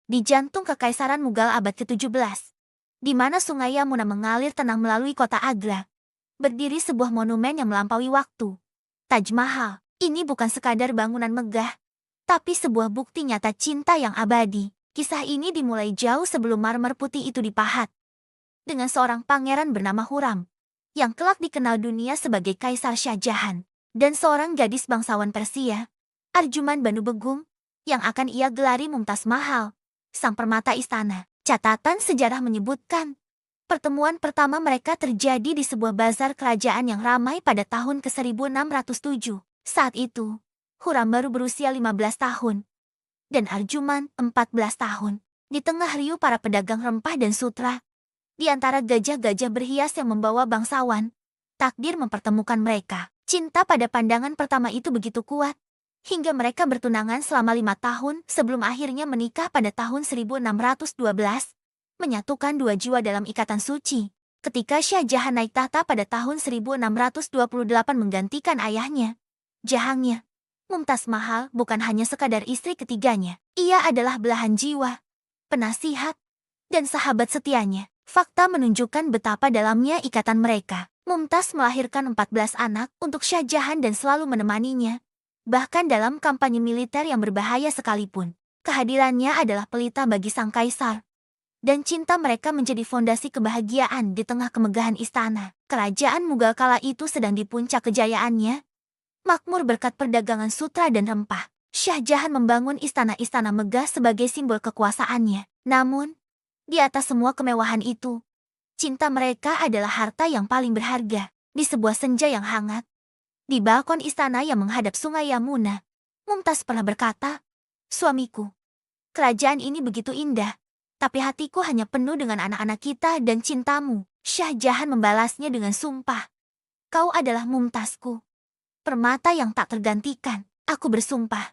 di jantung Kekaisaran Mughal abad ke-17, di mana Sungai Yamuna mengalir tenang melalui kota Agra, berdiri sebuah monumen yang melampaui waktu. Taj Mahal, ini bukan sekadar bangunan megah, tapi sebuah bukti nyata cinta yang abadi. Kisah ini dimulai jauh sebelum marmer putih itu dipahat. Dengan seorang pangeran bernama Huram, yang kelak dikenal dunia sebagai Kaisar Shah Jahan, dan seorang gadis bangsawan Persia, Arjuman Banu Begung, yang akan ia gelari Mumtaz Mahal, sang permata istana. Catatan sejarah menyebutkan, pertemuan pertama mereka terjadi di sebuah bazar kerajaan yang ramai pada tahun ke-1607. Saat itu, Huram baru berusia 15 tahun, dan Arjuman 14 tahun. Di tengah riuh para pedagang rempah dan sutra, di antara gajah-gajah berhias yang membawa bangsawan, takdir mempertemukan mereka. Cinta pada pandangan pertama itu begitu kuat, hingga mereka bertunangan selama 5 tahun sebelum akhirnya menikah pada tahun 1612, menyatukan dua jiwa dalam ikatan suci. Ketika Shah Jahan naik tahta pada tahun 1628 menggantikan ayahnya, Jahangnya, Mumtaz Mahal bukan hanya sekadar istri ketiganya. Ia adalah belahan jiwa, penasihat, dan sahabat setianya. Fakta menunjukkan betapa dalamnya ikatan mereka. Mumtaz melahirkan 14 anak untuk Shah Jahan dan selalu menemaninya. Bahkan dalam kampanye militer yang berbahaya sekalipun, kehadirannya adalah pelita bagi sang kaisar. Dan cinta mereka menjadi fondasi kebahagiaan di tengah kemegahan istana. Kerajaan Mughal kala itu sedang di puncak kejayaannya, makmur berkat perdagangan sutra dan rempah. Shah Jahan membangun istana-istana megah sebagai simbol kekuasaannya. Namun, di atas semua kemewahan itu, cinta mereka adalah harta yang paling berharga. Di sebuah senja yang hangat, di balkon istana yang menghadap Sungai Yamuna, Mumtaz pernah berkata, "Suamiku, kerajaan ini begitu indah, tapi hatiku hanya penuh dengan anak-anak kita dan cintamu." Shah Jahan membalasnya dengan sumpah, "Kau adalah Mumtazku, permata yang tak tergantikan. Aku bersumpah,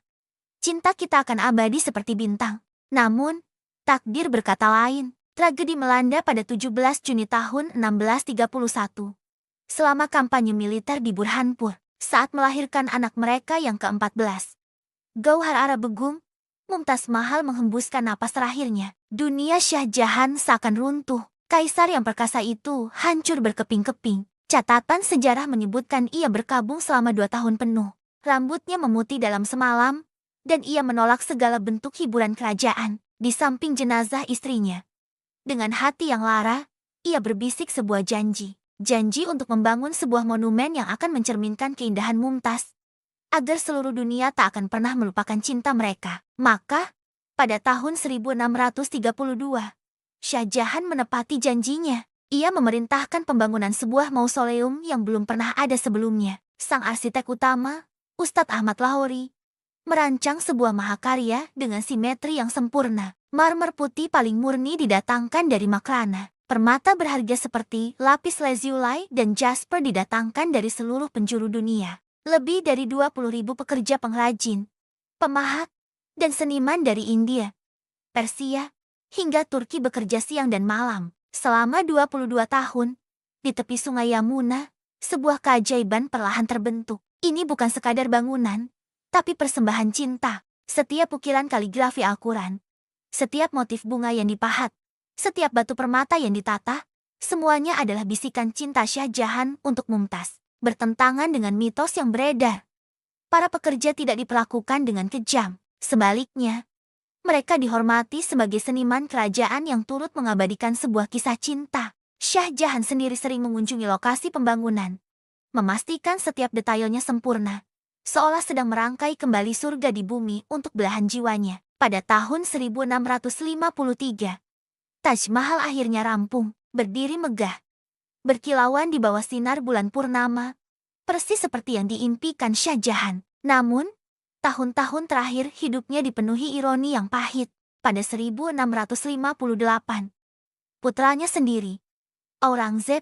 cinta kita akan abadi seperti bintang." Namun, takdir berkata lain. Tragedi melanda pada 17 Juni tahun 1631. Selama kampanye militer di Burhanpur, saat melahirkan anak mereka yang ke-14, Gauhar Ara Begung, Mumtaz Mahal menghembuskan napas terakhirnya. Dunia Shah Jahan seakan runtuh. Kaisar yang perkasa itu hancur berkeping-keping. Catatan sejarah menyebutkan ia berkabung selama 2 tahun penuh. Rambutnya memutih dalam semalam, dan ia menolak segala bentuk hiburan kerajaan. Di samping jenazah istrinya, dengan hati yang lara, ia berbisik sebuah janji. Janji untuk membangun sebuah monumen yang akan mencerminkan keindahan Mumtaz, agar seluruh dunia tak akan pernah melupakan cinta mereka. Maka, pada tahun 1632, Shah Jahan menepati janjinya. Ia memerintahkan pembangunan sebuah mausoleum yang belum pernah ada sebelumnya. Sang arsitek utama, Ustadz Ahmad Lahori, merancang sebuah mahakarya dengan simetri yang sempurna. Marmer putih paling murni didatangkan dari Makrana. Permata berharga seperti lapis lazuli dan jasper didatangkan dari seluruh penjuru dunia. Lebih dari 20.000 pekerja pengrajin, pemahat, dan seniman dari India, Persia, hingga Turki bekerja siang dan malam. Selama 22 tahun, di tepi Sungai Yamuna, sebuah keajaiban perlahan terbentuk. Ini bukan sekadar bangunan, tapi persembahan cinta. Setiap ukiran kaligrafi Al-Quran, setiap motif bunga yang dipahat, setiap batu permata yang ditata, semuanya adalah bisikan cinta Shah Jahan untuk Mumtaz. Bertentangan dengan mitos yang beredar, para pekerja tidak diperlakukan dengan kejam. Sebaliknya, mereka dihormati sebagai seniman kerajaan yang turut mengabadikan sebuah kisah cinta. Shah Jahan sendiri sering mengunjungi lokasi pembangunan, memastikan setiap detailnya sempurna, seolah sedang merangkai kembali surga di bumi untuk belahan jiwanya. Pada tahun 1653, Taj Mahal akhirnya rampung, berdiri megah, berkilauan di bawah sinar bulan purnama, persis seperti yang diimpikan Shah Jahan. Namun, tahun-tahun terakhir hidupnya dipenuhi ironi yang pahit. Pada 1658, putranya sendiri, Aurangzeb,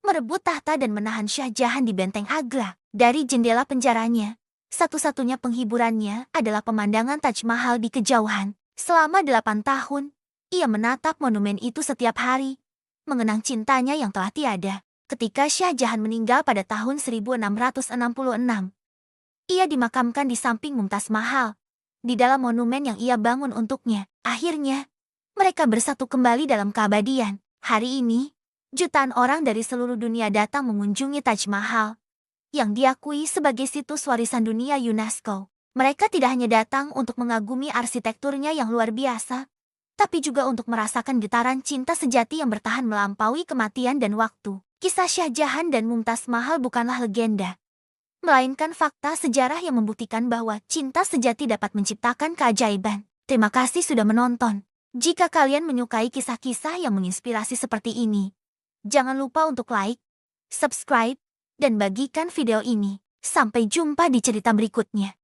merebut tahta dan menahan Shah Jahan di benteng Agra. Dari jendela penjaranya, satu-satunya penghiburannya adalah pemandangan Taj Mahal di kejauhan. Selama 8 tahun, ia menatap monumen itu setiap hari, mengenang cintanya yang telah tiada. Ketika Shah Jahan meninggal pada tahun 1666, ia dimakamkan di samping Mumtaz Mahal, di dalam monumen yang ia bangun untuknya. Akhirnya, mereka bersatu kembali dalam keabadian. Hari ini, jutaan orang dari seluruh dunia datang mengunjungi Taj Mahal, yang diakui sebagai situs warisan dunia UNESCO. Mereka tidak hanya datang untuk mengagumi arsitekturnya yang luar biasa, tapi juga untuk merasakan getaran cinta sejati yang bertahan melampaui kematian dan waktu. Kisah Shah Jahan dan Mumtaz Mahal bukanlah legenda, melainkan fakta sejarah yang membuktikan bahwa cinta sejati dapat menciptakan keajaiban. Terima kasih sudah menonton. Jika kalian menyukai kisah-kisah yang menginspirasi seperti ini, jangan lupa untuk like, subscribe, dan bagikan video ini. Sampai jumpa di cerita berikutnya.